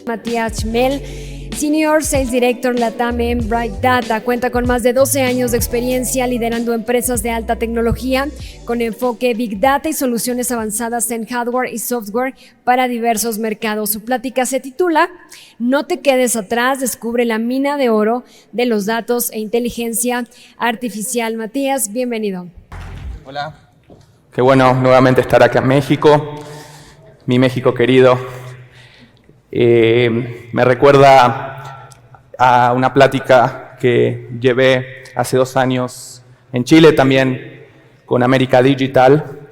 Matías Chmel, Senior Sales Director LATAM en Bright Data, cuenta con más de 12 años de experiencia liderando empresas de alta tecnología con enfoque Big Data y soluciones avanzadas en hardware y software para diversos mercados. Su plática se titula No te quedes atrás, descubre la mina de oro de los datos e inteligencia artificial. Matías, bienvenido. Hola, qué bueno nuevamente estar acá en México, mi México querido. Me recuerda a una plática que llevé hace 2 años en Chile también con América Digital,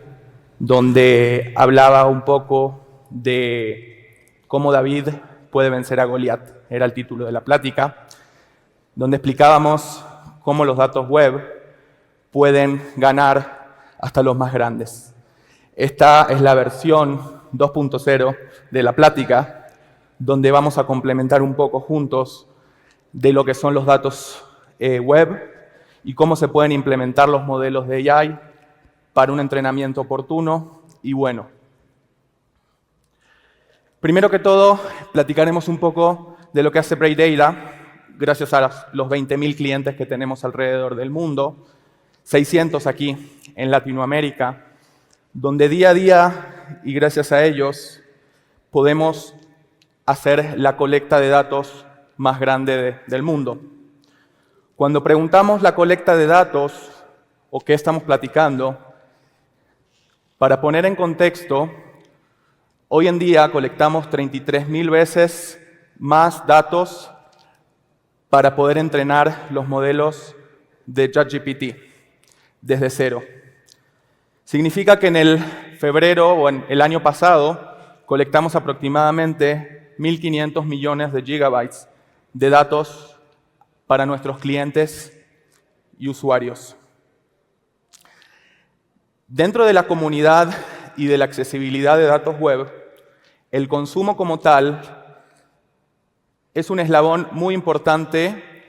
donde hablaba un poco de cómo David puede vencer a Goliat, era el título de la plática, donde explicábamos cómo los datos web pueden ganar hasta los más grandes. Esta es la versión 2.0 de la plática, donde vamos a complementar un poco juntos de lo que son los datos web y cómo se pueden implementar los modelos de AI para un entrenamiento oportuno y bueno. Primero que todo, platicaremos un poco de lo que hace Bright Data, gracias a los 20.000 clientes que tenemos alrededor del mundo, 600 aquí en Latinoamérica, donde día a día y gracias a ellos podemos hacer la colecta de datos más grande del mundo. Cuando preguntamos la colecta de datos o qué estamos platicando, para poner en contexto, hoy en día colectamos 33.000 veces más datos para poder entrenar los modelos de ChatGPT desde cero. Significa que en el febrero o en el año pasado colectamos aproximadamente 1.500 millones de gigabytes de datos para nuestros clientes y usuarios. Dentro de la comunidad y de la accesibilidad de datos web, el consumo como tal es un eslabón muy importante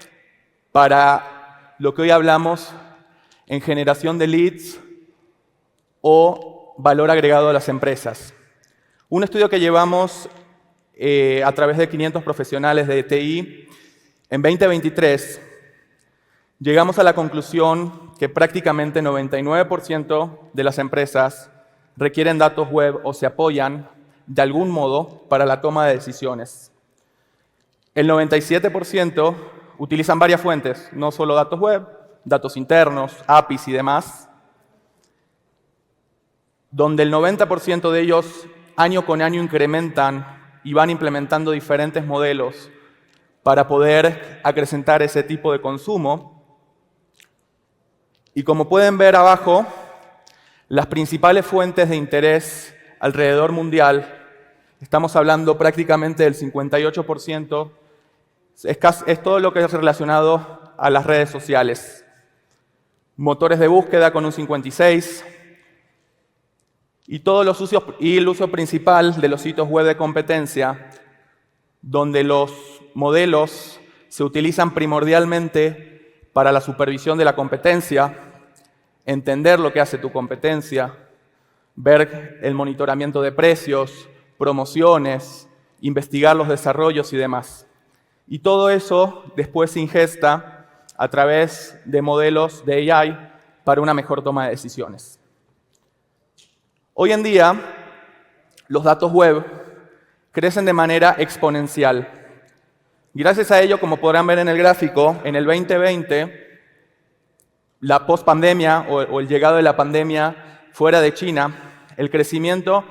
para lo que hoy hablamos en generación de leads o valor agregado a las empresas. Un estudio que llevamos a través de 500 profesionales de TI, en 2023 llegamos a la conclusión que prácticamente 99% de las empresas requieren datos web o se apoyan de algún modo para la toma de decisiones. El 97% utilizan varias fuentes, no solo datos web, datos internos, APIs y demás, donde el 90% de ellos año con año incrementan y van implementando diferentes modelos para poder acrecentar ese tipo de consumo. Y como pueden ver abajo, las principales fuentes de interés alrededor mundial, estamos hablando prácticamente del 58%, es todo lo que es relacionado a las redes sociales. Motores de búsqueda con un 56%, y todos los usos y el uso principal de los sitios web de competencia, donde los modelos se utilizan primordialmente para la supervisión de la competencia, entender lo que hace tu competencia, ver el monitoramiento de precios, promociones, investigar los desarrollos y demás. Y todo eso después se ingesta a través de modelos de AI para una mejor toma de decisiones. Hoy en día, los datos web crecen de manera exponencial. Gracias a ello, como podrán ver en el gráfico, en el 2020, la pospandemia o el llegado de la pandemia fuera de China, el crecimiento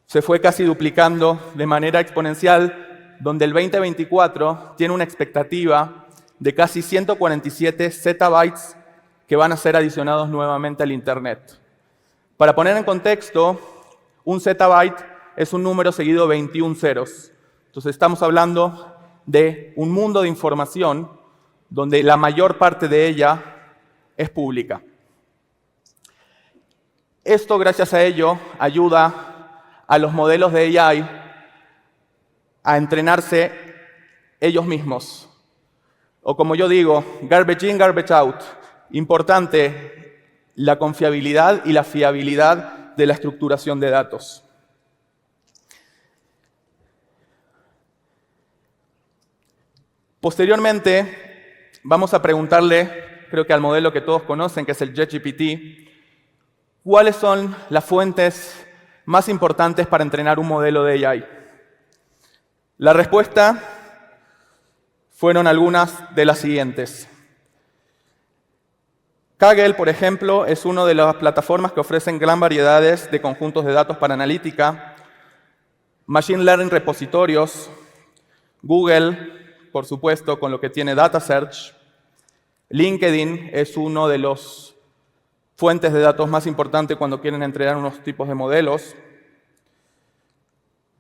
se fue casi duplicando de manera exponencial, donde el 2024 tiene una expectativa de casi 147 zettabytes que van a ser adicionados nuevamente al Internet. Para poner en contexto, un zettabyte es un número seguido de 21 ceros. Entonces estamos hablando de un mundo de información donde la mayor parte de ella es pública. Esto, gracias a ello, ayuda a los modelos de AI a entrenarse ellos mismos. O como yo digo, garbage in, garbage out. Importante la confiabilidad y la fiabilidad de la estructuración de datos. Posteriormente, vamos a preguntarle, creo que al modelo que todos conocen, que es el JetGPT, ¿cuáles son las fuentes más importantes para entrenar un modelo de AI? La respuesta fueron algunas de las siguientes. Kaggle, por ejemplo, es una de las plataformas que ofrecen gran variedad de conjuntos de datos para analítica. Machine Learning repositorios. Google, por supuesto, con lo que tiene Data Search. LinkedIn es uno de los fuentes de datos más importantes cuando quieren entrenar unos tipos de modelos.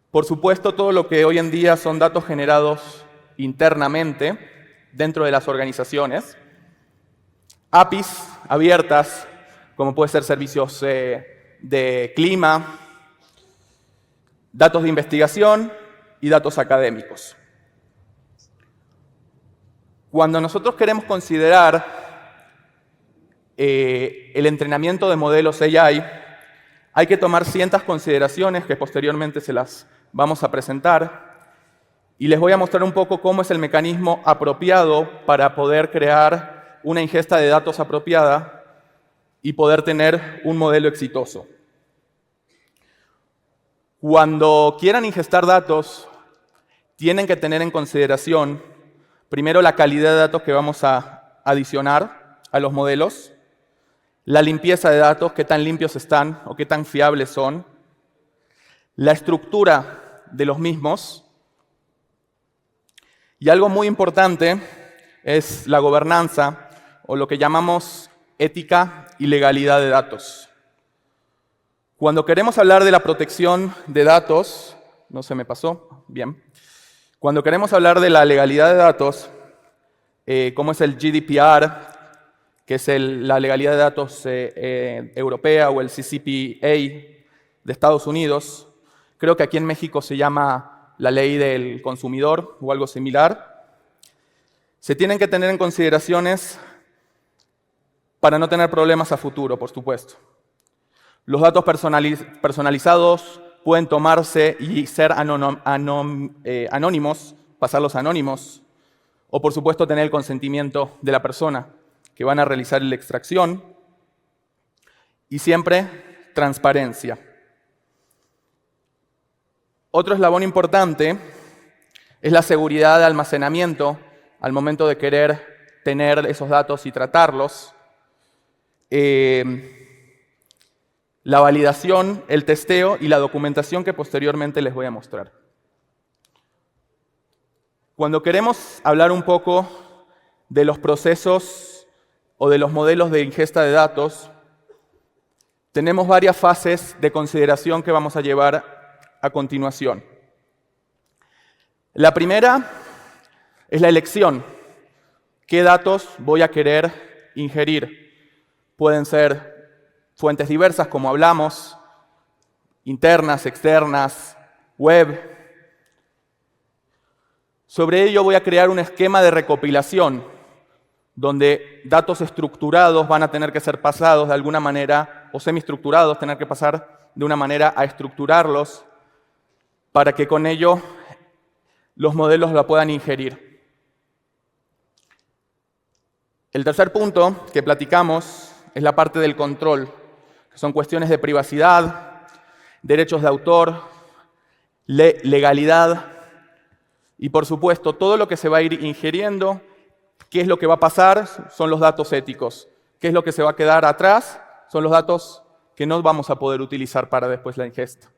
Por supuesto, todo lo que hoy en día son datos generados internamente dentro de las organizaciones. APIs abiertas, como pueden ser servicios de clima, datos de investigación y datos académicos. Cuando nosotros queremos considerar el entrenamiento de modelos AI, hay que tomar ciertas consideraciones que posteriormente se las vamos a presentar y les voy a mostrar un poco cómo es el mecanismo apropiado para poder crear una ingesta de datos apropiada y poder tener un modelo exitoso. Cuando quieran ingestar datos, tienen que tener en consideración primero la calidad de datos que vamos a adicionar a los modelos, la limpieza de datos, qué tan limpios están o qué tan fiables son, la estructura de los mismos y algo muy importante es la gobernanza o lo que llamamos ética y legalidad de datos. Cuando queremos hablar de la protección de datos, no se me pasó, bien. Cuando queremos hablar de la legalidad de datos, como es el GDPR, que es la legalidad de datos europea, o el CCPA de Estados Unidos, creo que aquí en México se llama la ley del consumidor o algo similar, se tienen que tener en consideraciones para no tener problemas a futuro, por supuesto. Los datos personalizados pueden tomarse y ser anónimos, pasarlos anónimos, o por supuesto tener el consentimiento de la persona que van a realizar la extracción, y siempre transparencia. Otro eslabón importante es la seguridad de almacenamiento al momento de querer tener esos datos y tratarlos. La validación, el testeo y la documentación que posteriormente les voy a mostrar. Cuando queremos hablar un poco de los procesos o de los modelos de ingesta de datos, tenemos varias fases de consideración que vamos a llevar a continuación. La primera es la elección. ¿Qué datos voy a querer ingerir? Pueden ser fuentes diversas, como hablamos, internas, externas, web. Sobre ello voy a crear un esquema de recopilación, donde datos estructurados van a tener que ser pasados de alguna manera, o semiestructurados, tener que pasar de una manera a estructurarlos, para que con ello los modelos la puedan ingerir. El tercer punto que platicamos es la parte del control, que son cuestiones de privacidad, derechos de autor, legalidad y, por supuesto, todo lo que se va a ir ingiriendo. ¿Qué es lo que va a pasar? Son los datos éticos. ¿Qué es lo que se va a quedar atrás? Son los datos que no vamos a poder utilizar para después la ingesta.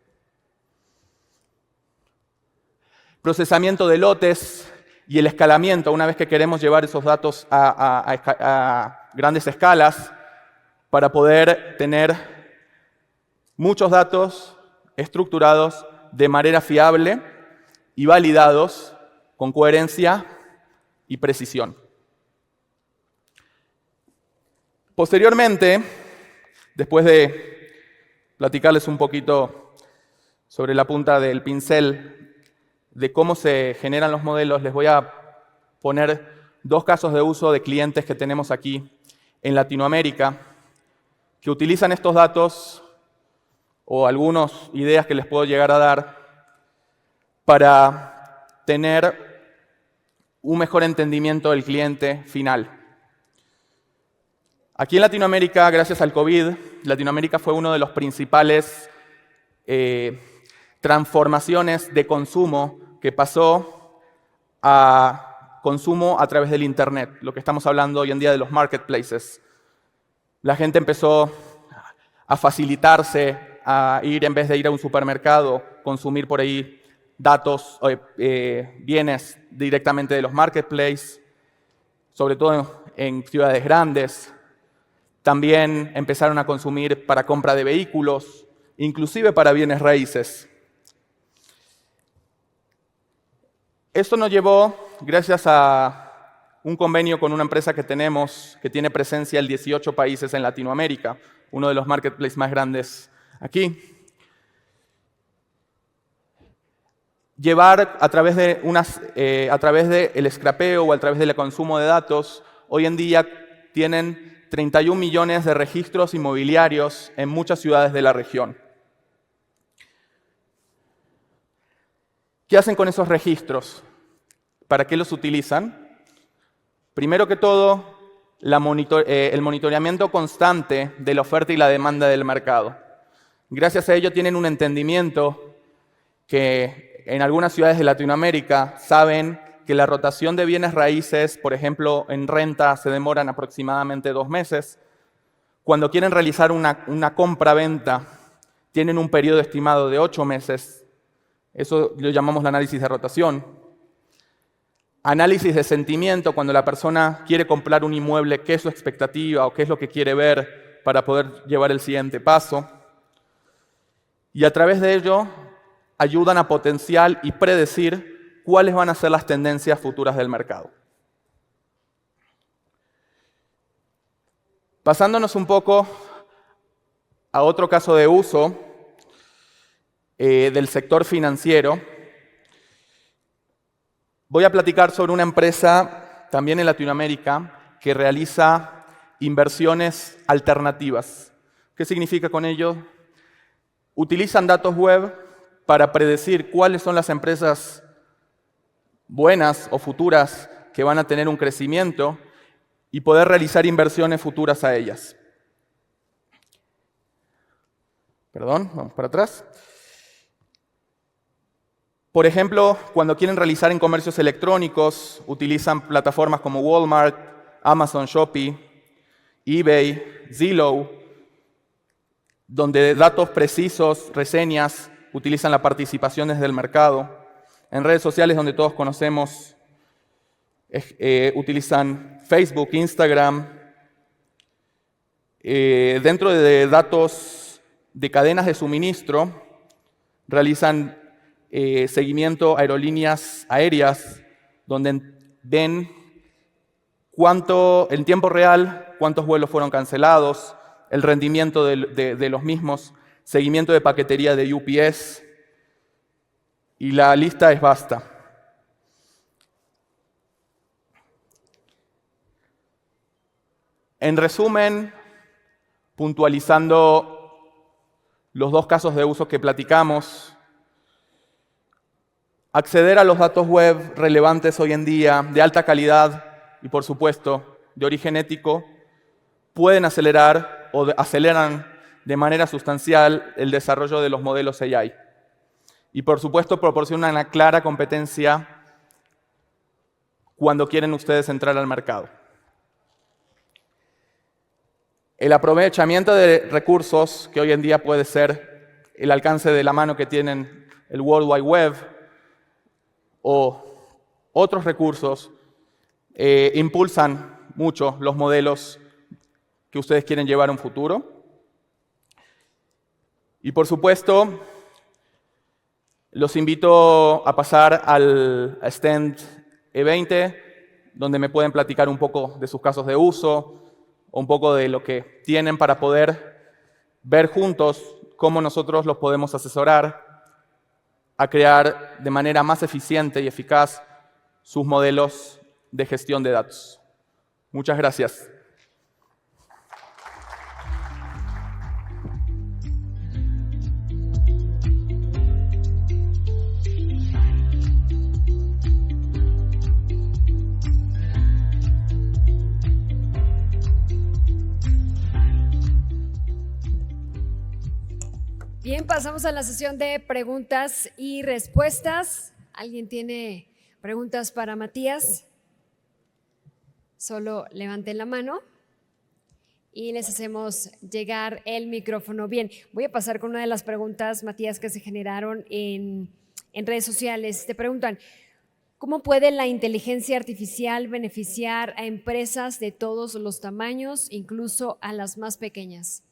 Procesamiento de lotes y el escalamiento, una vez que queremos llevar esos datos a grandes escalas, para poder tener muchos datos estructurados de manera fiable y validados con coherencia y precisión. Posteriormente, después de platicarles un poquito sobre la punta del pincel de cómo se generan los modelos, les voy a poner dos casos de uso de clientes que tenemos aquí en Latinoamérica, que utilizan estos datos o algunas ideas que les puedo llegar a dar para tener un mejor entendimiento del cliente final. Aquí en Latinoamérica, gracias al COVID, Latinoamérica fue uno de los principales transformaciones de consumo que pasó a consumo a través del Internet, lo que estamos hablando hoy en día de los marketplaces. La gente empezó a facilitarse, a ir, en vez de ir a un supermercado, consumir por ahí datos, bienes directamente de los marketplaces, sobre todo en ciudades grandes. También empezaron a consumir para compra de vehículos, inclusive para bienes raíces. Esto nos llevó, gracias a un convenio con una empresa que tenemos, que tiene presencia en 18 países en Latinoamérica, uno de los marketplaces más grandes aquí. Llevar a través del scrapeo o a través del consumo de datos, hoy en día tienen 31 millones de registros inmobiliarios en muchas ciudades de la región. ¿Qué hacen con esos registros? ¿Para qué los utilizan? Primero que todo, el monitoreamiento constante de la oferta y la demanda del mercado. Gracias a ello tienen un entendimiento que en algunas ciudades de Latinoamérica saben que la rotación de bienes raíces, por ejemplo, en renta se demoran aproximadamente 2 meses. Cuando quieren realizar una compra-venta, tienen un periodo estimado de 8 meses. Eso lo llamamos el análisis de rotación. Análisis de sentimiento, cuando la persona quiere comprar un inmueble, qué es su expectativa o qué es lo que quiere ver para poder llevar el siguiente paso. Y a través de ello, ayudan a potenciar y predecir cuáles van a ser las tendencias futuras del mercado. Pasándonos un poco a otro caso de uso del sector financiero, voy a platicar sobre una empresa también en Latinoamérica que realiza inversiones alternativas. ¿Qué significa con ello? Utilizan datos web para predecir cuáles son las empresas buenas o futuras que van a tener un crecimiento y poder realizar inversiones futuras a ellas. Perdón, vamos para atrás. Por ejemplo, cuando quieren realizar en comercios electrónicos, utilizan plataformas como Walmart, Amazon Shopping, eBay, Zillow, donde datos precisos, reseñas, utilizan las participaciones del mercado. En redes sociales, donde todos conocemos, utilizan Facebook, Instagram. Dentro de datos de cadenas de suministro, realizan seguimiento a aerolíneas aéreas, donde ven en tiempo real cuántos vuelos fueron cancelados, el rendimiento de los mismos, seguimiento de paquetería de UPS, y la lista es vasta. En resumen, puntualizando los 2 casos de uso que platicamos, acceder a los datos web relevantes hoy en día, de alta calidad y, por supuesto, de origen ético, pueden acelerar o aceleran de manera sustancial el desarrollo de los modelos AI. Y, por supuesto, proporcionan una clara competencia cuando quieren ustedes entrar al mercado. El aprovechamiento de recursos, que hoy en día puede ser el alcance de la mano que tienen el World Wide Web o otros recursos, impulsan mucho los modelos que ustedes quieren llevar a un futuro. Y, por supuesto, los invito a pasar al stand E20, donde me pueden platicar un poco de sus casos de uso, o un poco de lo que tienen para poder ver juntos cómo nosotros los podemos asesorar a crear de manera más eficiente y eficaz sus modelos de gestión de datos. Muchas gracias. Bien, pasamos a la sesión de preguntas y respuestas. ¿Alguien tiene preguntas para Matías? Solo levanten la mano y les hacemos llegar el micrófono. Bien, voy a pasar con una de las preguntas, Matías, que se generaron en redes sociales. Te preguntan, ¿cómo puede la inteligencia artificial beneficiar a empresas de todos los tamaños, incluso a las más pequeñas?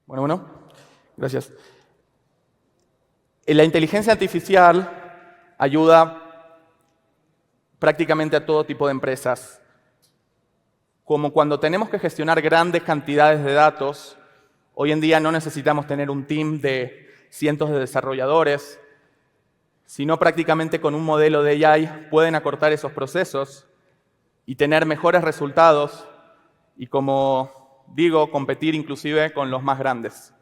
Bueno, gracias. La inteligencia artificial ayuda prácticamente a todo tipo de empresas. Como cuando tenemos que gestionar grandes cantidades de datos, hoy en día no necesitamos tener un team de cientos de desarrolladores, sino prácticamente con un modelo de AI pueden acortar esos procesos y tener mejores resultados y, como digo, competir inclusive con los más grandes.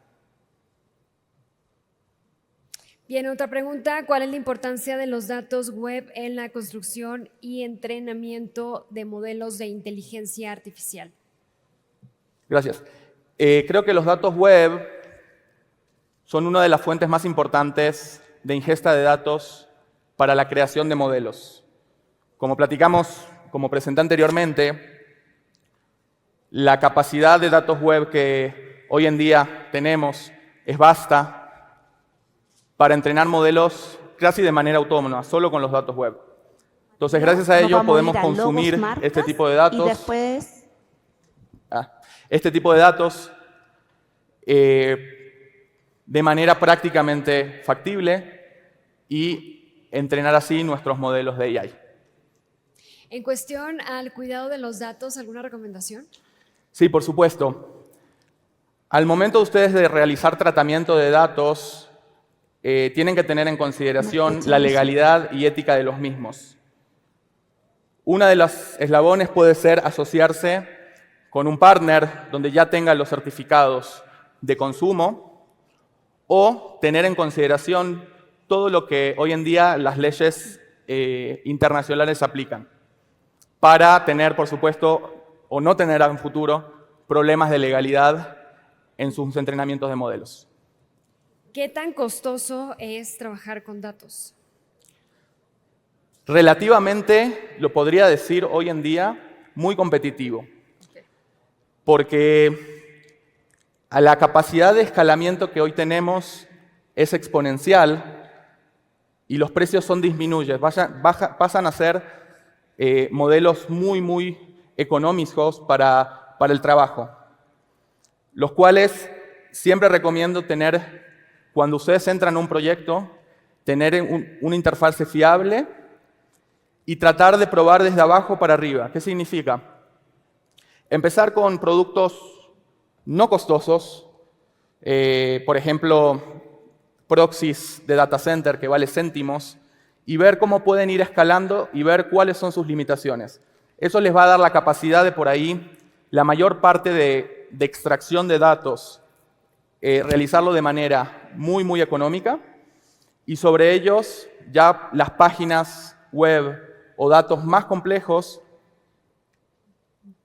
Bien, otra pregunta, ¿cuál es la importancia de los datos web en la construcción y entrenamiento de modelos de inteligencia artificial? Gracias. Creo que los datos web son una de las fuentes más importantes de ingesta de datos para la creación de modelos. Como platicamos, como presenté anteriormente, la capacidad de datos web que hoy en día tenemos es vasta para entrenar modelos casi de manera autónoma, solo con los datos web. Entonces, gracias a ello podemos consumir este tipo de datos. Y después... Este tipo de datos de manera prácticamente factible y entrenar así nuestros modelos de AI. En cuestión al cuidado de los datos, ¿alguna recomendación? Sí, por supuesto. Al momento ustedes de realizar tratamiento de datos, tienen que tener en consideración la legalidad y ética de los mismos. Una de los eslabones puede ser asociarse con un partner donde ya tenga los certificados de consumo o tener en consideración todo lo que hoy en día las leyes internacionales aplican para tener, por supuesto, o no tener en futuro problemas de legalidad en sus entrenamientos de modelos. ¿Qué tan costoso es trabajar con datos? Relativamente, lo podría decir hoy en día, muy competitivo. Porque a la capacidad de escalamiento que hoy tenemos es exponencial y los precios son disminuyen, pasan a ser modelos muy económicos para el trabajo, los cuales siempre recomiendo tener, cuando ustedes entran a un proyecto, tener una interfaz fiable y tratar de probar desde abajo para arriba. ¿Qué significa? Empezar con productos no costosos, por ejemplo, proxies de data center que vale céntimos, y ver cómo pueden ir escalando y ver cuáles son sus limitaciones. Eso les va a dar la capacidad de, por ahí, la mayor parte de extracción de datos, realizarlo de manera muy económica, y sobre ellos ya las páginas web o datos más complejos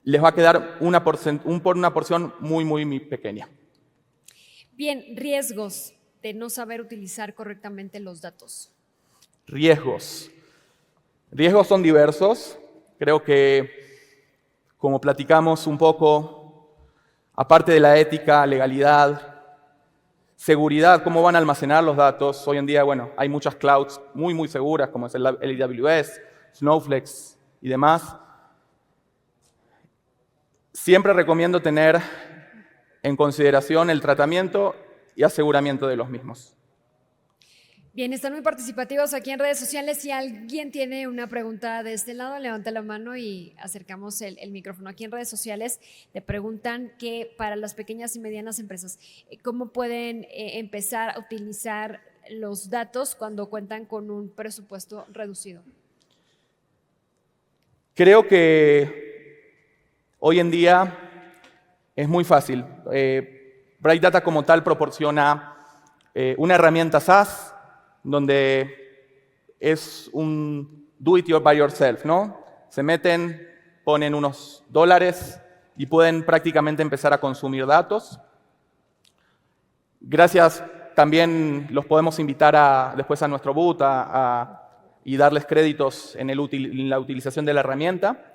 les va a quedar una porción muy pequeña. Bien, riesgos de no saber utilizar correctamente los datos. Riesgos. Riesgos son diversos. Creo que, como platicamos un poco, aparte de la ética, legalidad, seguridad, cómo van a almacenar los datos. Hoy en día, bueno, hay muchas clouds muy seguras, como es el AWS, Snowflake y demás. Siempre recomiendo tener en consideración el tratamiento y aseguramiento de los mismos. Bien, están muy participativos aquí en redes sociales. Si alguien tiene una pregunta de este lado, levanta la mano y acercamos el micrófono. Aquí en redes sociales te preguntan que para las pequeñas y medianas empresas, ¿cómo pueden empezar a utilizar los datos cuando cuentan con un presupuesto reducido? Creo que hoy en día es muy fácil. Bright Data como tal proporciona una herramienta SaaS donde es un do it by yourself, ¿no? Se meten, ponen unos $, y pueden prácticamente empezar a consumir datos. Gracias, también los podemos invitar después a nuestro boot y darles créditos en la utilización de la herramienta.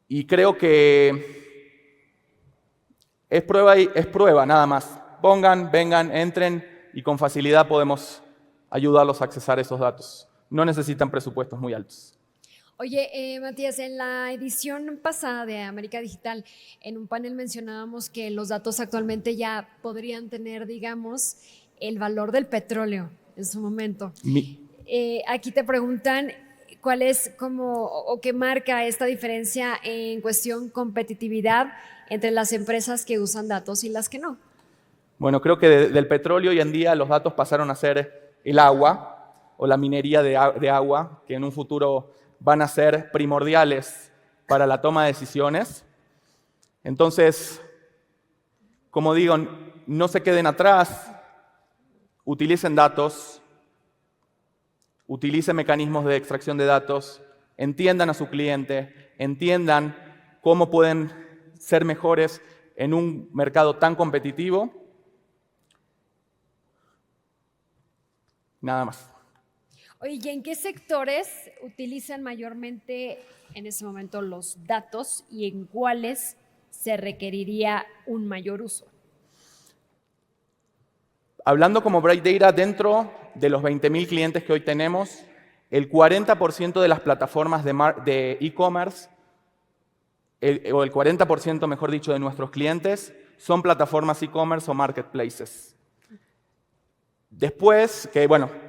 Y creo que es prueba nada más. Pongan, vengan, entren y con facilidad podemos ayudarlos a accesar esos datos. No necesitan presupuestos muy altos. Oye, Matías, en la edición pasada de América Digital, en un panel mencionábamos que los datos actualmente ya podrían tener, digamos, el valor del petróleo en su momento. Aquí te preguntan cuál es o qué marca esta diferencia en cuestión competitividad entre las empresas que usan datos y las que no. Bueno, creo que del petróleo hoy en día los datos pasaron a ser el agua o la minería de agua, que en un futuro van a ser primordiales para la toma de decisiones. Entonces, como digo, no se queden atrás, utilicen datos, utilicen mecanismos de extracción de datos, entiendan a su cliente, entiendan cómo pueden ser mejores en un mercado tan competitivo. Nada más. Oye, ¿y en qué sectores utilizan mayormente en ese momento los datos y en cuáles se requeriría un mayor uso? Hablando como Bright Data, dentro de los 20.000 clientes que hoy tenemos, el 40% de las plataformas de e-commerce, o el 40%, mejor dicho, de nuestros clientes, son plataformas e-commerce o marketplaces. Después,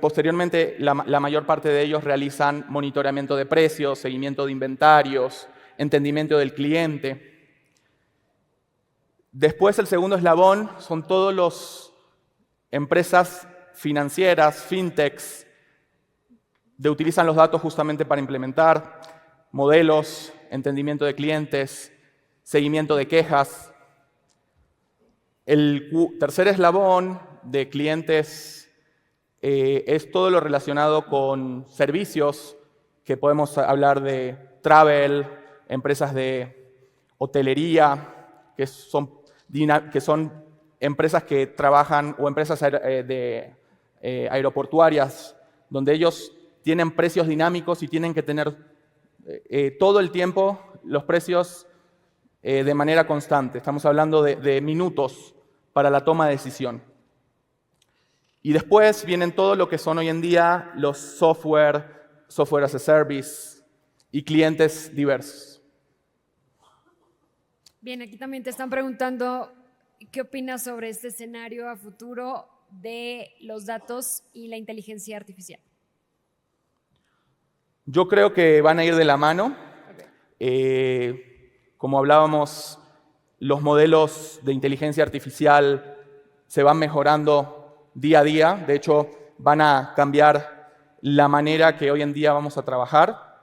posteriormente la mayor parte de ellos realizan monitoramiento de precios, seguimiento de inventarios, entendimiento del cliente. Después, el segundo eslabón son todas las empresas financieras, fintechs, que utilizan los datos justamente para implementar modelos, entendimiento de clientes, seguimiento de quejas. El tercer eslabón de clientes es todo lo relacionado con servicios, que podemos hablar de travel, empresas de hotelería, que son empresas que trabajan, o empresas aeroportuarias, donde ellos tienen precios dinámicos y tienen que tener todo el tiempo los precios de manera constante. Estamos hablando de minutos para la toma de decisión. Y después vienen todo lo que son hoy en día los software as a service y clientes diversos. Bien, aquí también te están preguntando qué opinas sobre este escenario a futuro de los datos y la inteligencia artificial. Yo creo que van a ir de la mano. Como hablábamos, los modelos de inteligencia artificial se van mejorando día a día. De hecho, van a cambiar la manera que hoy en día vamos a trabajar.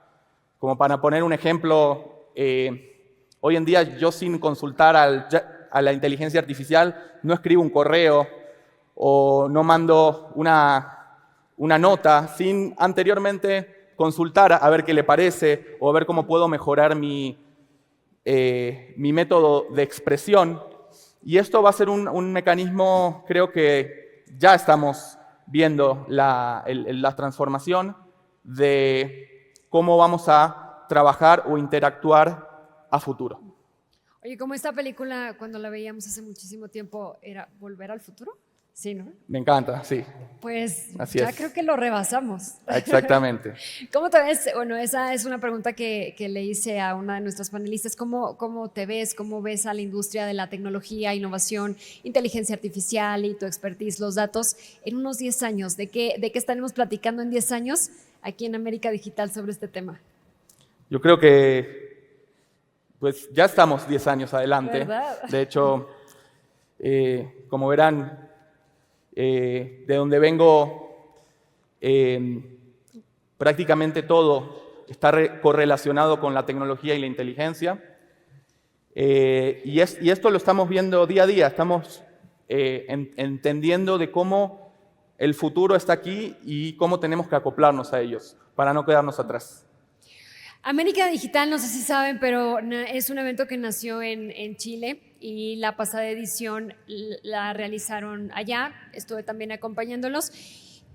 Como para poner un ejemplo, hoy en día yo, sin consultar a la inteligencia artificial, no escribo un correo o no mando una nota sin anteriormente consultar a ver qué le parece o a ver cómo puedo mejorar mi método de expresión. Y esto va a ser un mecanismo, creo que ya estamos viendo la transformación de cómo vamos a trabajar o interactuar a futuro. Oye, como esta película, cuando la veíamos hace muchísimo tiempo, ¿era Volver al Futuro? Sí, ¿no? Me encanta, sí. Pues así ya es. Creo que lo rebasamos. Exactamente. ¿Cómo te ves? Bueno, esa es una pregunta que le hice a una de nuestras panelistas. ¿Cómo te ves? ¿Cómo ves a la industria de la tecnología, innovación, inteligencia artificial y tu expertise, los datos, en unos 10 años? ¿De qué estaremos platicando en 10 años aquí en América Digital sobre este tema? Yo creo que pues ya estamos 10 años adelante. ¿Verdad? De hecho, como verán, de donde vengo, prácticamente todo está correlacionado con la tecnología y la inteligencia. Y esto lo estamos viendo día a día. Estamos entendiendo de cómo el futuro está aquí y cómo tenemos que acoplarnos a ellos para no quedarnos atrás. América Digital, no sé si saben, pero es un evento que nació en Chile. y la pasada edición la realizaron allá, estuve también acompañándolos.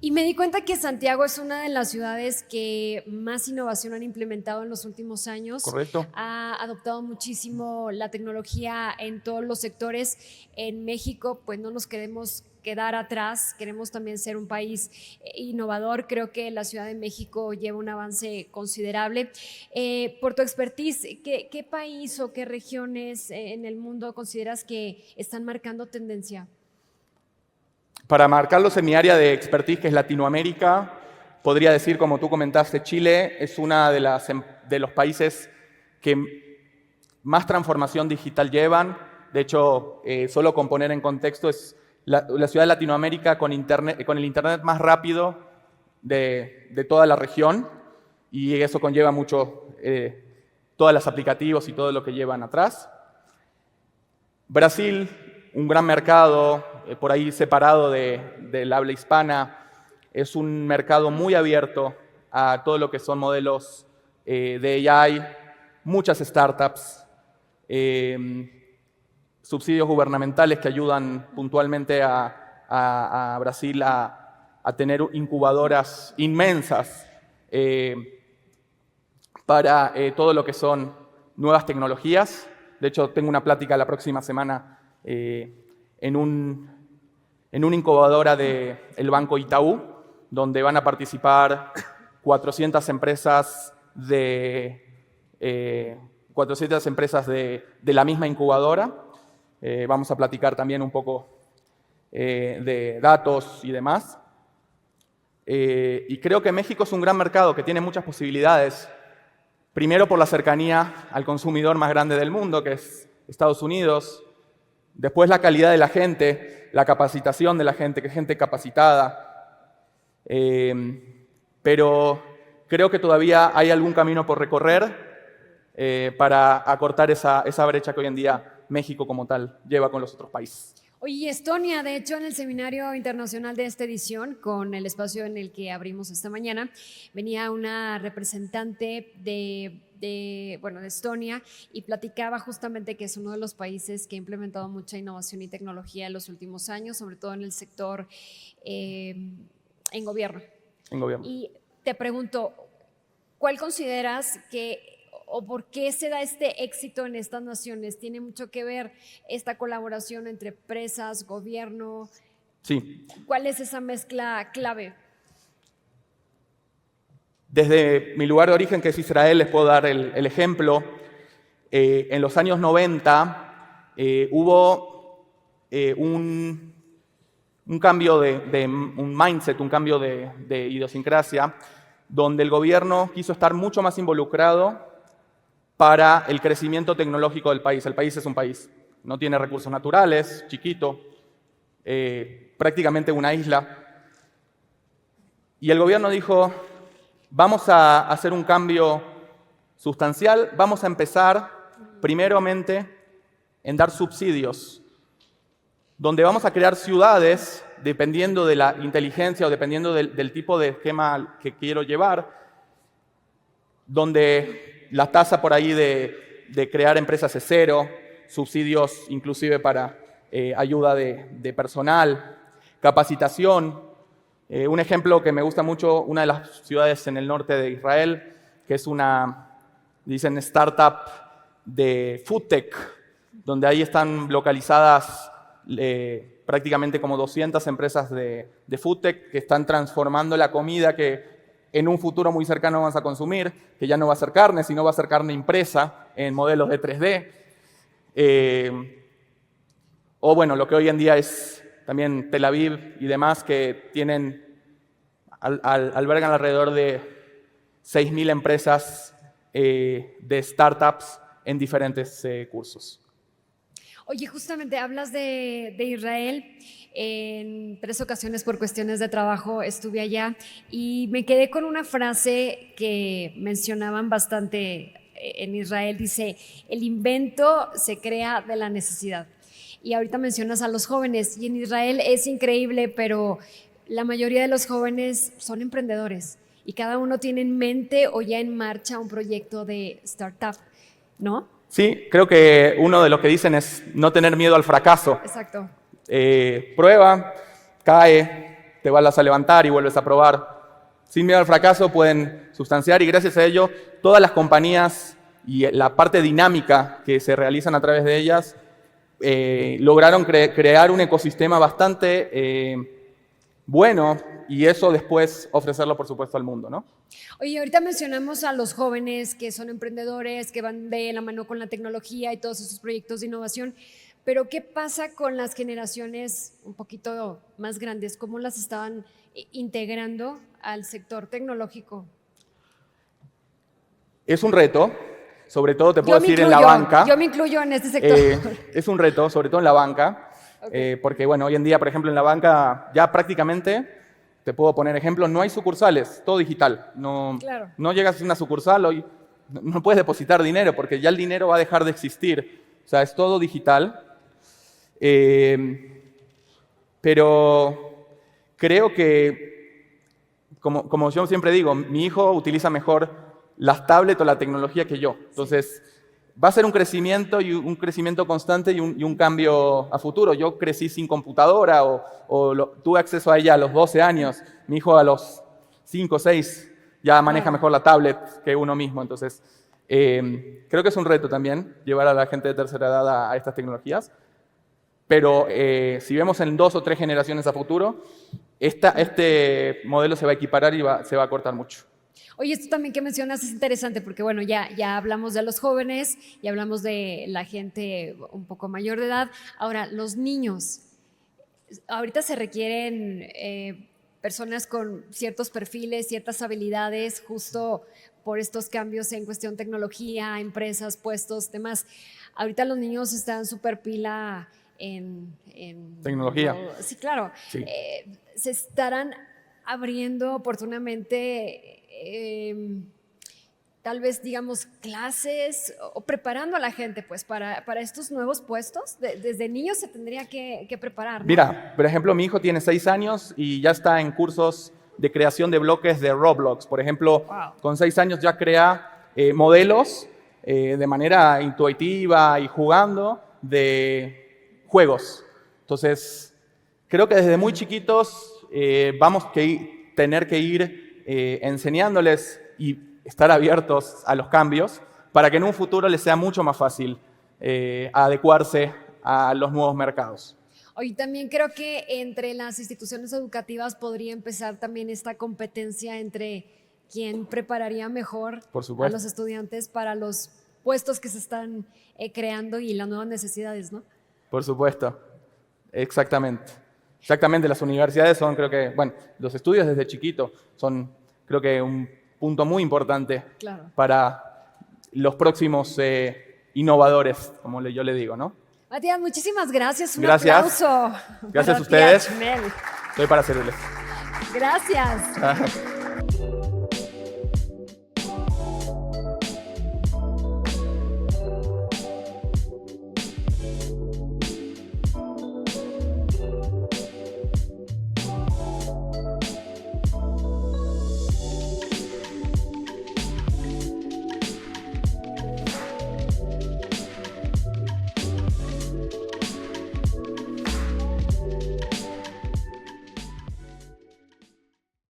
Y me di cuenta que Santiago es una de las ciudades que más innovación han implementado en los últimos años. Correcto. Ha adoptado muchísimo la tecnología en todos los sectores. En México, pues no nos queremos quedar atrás, queremos también ser un país innovador. Creo que la Ciudad de México lleva un avance considerable. Por tu expertise, ¿qué país o qué regiones en el mundo consideras que están marcando tendencia? Para marcarlos en mi área de expertise, que es Latinoamérica, podría decir, como tú comentaste, Chile es uno de los países que más transformación digital llevan. De hecho, solo con poner en contexto, es la ciudad de Latinoamérica con el internet más rápido de toda la región, y eso conlleva mucho todos los aplicativos y todo lo que llevan atrás. Brasil, un gran mercado, por ahí separado del habla hispana, es un mercado muy abierto a todo lo que son modelos de AI, muchas startups, subsidios gubernamentales que ayudan puntualmente a Brasil a tener incubadoras inmensas para todo lo que son nuevas tecnologías. De hecho, tengo una plática la próxima semana en una incubadora del Banco Itaú, donde van a participar 400 empresas de la misma incubadora. Vamos a platicar también un poco de datos y demás. Y creo que México es un gran mercado que tiene muchas posibilidades. Primero por la cercanía al consumidor más grande del mundo, que es Estados Unidos. Después la calidad de la gente, la capacitación de la gente, que es gente capacitada. Pero creo que todavía hay algún camino por recorrer para acortar esa brecha que hoy en día México como tal lleva con los otros países. Oye, Estonia, de hecho, en el seminario internacional de esta edición, con el espacio en el que abrimos esta mañana, venía una representante de Estonia y platicaba justamente que es uno de los países que ha implementado mucha innovación y tecnología en los últimos años, sobre todo en el sector en gobierno. En gobierno. Y te pregunto, ¿cuál consideras que o por qué se da este éxito en estas naciones? ¿Tiene mucho que ver esta colaboración entre empresas, gobierno? Sí. ¿Cuál es esa mezcla clave? Desde mi lugar de origen, que es Israel, les puedo dar el ejemplo. En los años 90 hubo un cambio un mindset, un cambio de idiosincrasia, donde el gobierno quiso estar mucho más involucrado para el crecimiento tecnológico del país. El país es un país, no tiene recursos naturales, chiquito, prácticamente una isla. Y el gobierno dijo, vamos a hacer un cambio sustancial, vamos a empezar primeramente en dar subsidios, donde vamos a crear ciudades, dependiendo de la inteligencia o dependiendo del tipo de esquema que quiero llevar, donde la tasa por ahí de crear empresas es cero, subsidios inclusive para ayuda de personal, capacitación. Un ejemplo que me gusta mucho, una de las ciudades en el norte de Israel, que es dicen startup de food tech, donde ahí están localizadas prácticamente como 200 empresas de food tech que están transformando la comida que en un futuro muy cercano vamos a consumir, que ya no va a ser carne, sino va a ser carne impresa en modelos de 3D. O bueno, lo que hoy en día es también Tel Aviv y demás, que albergan alrededor de 6.000 empresas de startups en diferentes cursos. Oye, justamente hablas de Israel. En 3 ocasiones por cuestiones de trabajo estuve allá y me quedé con una frase que mencionaban bastante en Israel. Dice, el invento se crea de la necesidad. Y ahorita mencionas a los jóvenes y en Israel es increíble, pero la mayoría de los jóvenes son emprendedores y cada uno tiene en mente o ya en marcha un proyecto de startup, ¿no? Sí, creo que uno de los que dicen es no tener miedo al fracaso. Exacto. Prueba, cae, te vas a levantar y vuelves a probar. Sin miedo al fracaso pueden sustanciar y gracias a ello todas las compañías y la parte dinámica que se realizan a través de ellas lograron crear un ecosistema bastante bueno y eso después ofrecerlo, por supuesto, al mundo, ¿no? Oye, ahorita mencionamos a los jóvenes que son emprendedores, que van de la mano con la tecnología y todos esos proyectos de innovación, pero ¿qué pasa con las generaciones un poquito más grandes? ¿Cómo las estaban integrando al sector tecnológico? Es un reto, sobre todo te puedo decir en la banca. Yo me incluyo en este sector. Es un reto, sobre todo en la banca, Okay. porque bueno, hoy en día, por ejemplo, en la banca ya prácticamente, te puedo poner ejemplos, no hay sucursales, todo digital. No, Claro. no llegas a una sucursal, hoy no puedes depositar dinero porque ya el dinero va a dejar de existir. O sea, es todo digital. Pero creo que, como yo siempre digo, mi hijo utiliza mejor las tablets o la tecnología que yo. Entonces, va a ser un crecimiento y un crecimiento constante y un cambio a futuro. Yo crecí sin computadora tuve acceso a ella a los 12 años. Mi hijo a los 5 o 6 ya maneja mejor la tablet que uno mismo. Entonces, creo que es un reto también llevar a la gente de tercera edad a estas tecnologías. Pero si vemos en 2 o 3 generaciones a futuro, este modelo se va a equiparar y se va a cortar mucho. Oye, esto también que mencionas es interesante porque, bueno, ya hablamos de los jóvenes, ya hablamos de la gente un poco mayor de edad. Ahora, los niños, ahorita se requieren personas con ciertos perfiles, ciertas habilidades, justo por estos cambios en cuestión tecnología, empresas, puestos, demás. Ahorita los niños están súper pila en tecnología. Sí, claro. Sí. Se estarán abriendo oportunamente tal vez, digamos, clases o preparando a la gente pues para estos nuevos puestos. Desde niños se tendría que preparar, ¿no? Mira, por ejemplo, mi hijo tiene 6 años y ya está en cursos de creación de bloques de Roblox. Por ejemplo, con 6 años ya crea modelos de manera intuitiva y jugando de juegos. Entonces, creo que desde muy chiquitos vamos a tener que ir enseñándoles y estar abiertos a los cambios para que en un futuro les sea mucho más fácil adecuarse a los nuevos mercados. Hoy también creo que entre las instituciones educativas podría empezar también esta competencia entre quién prepararía mejor a los estudiantes para los puestos que se están creando y las nuevas necesidades, ¿no? Por supuesto, exactamente. Exactamente, las universidades son, creo que, bueno, los estudios desde chiquito son, creo que, un punto muy importante para los próximos innovadores, como yo le digo, ¿no? Matías, muchísimas gracias. Un aplauso. Gracias a ustedes. Chmel. Estoy para servirles. Gracias.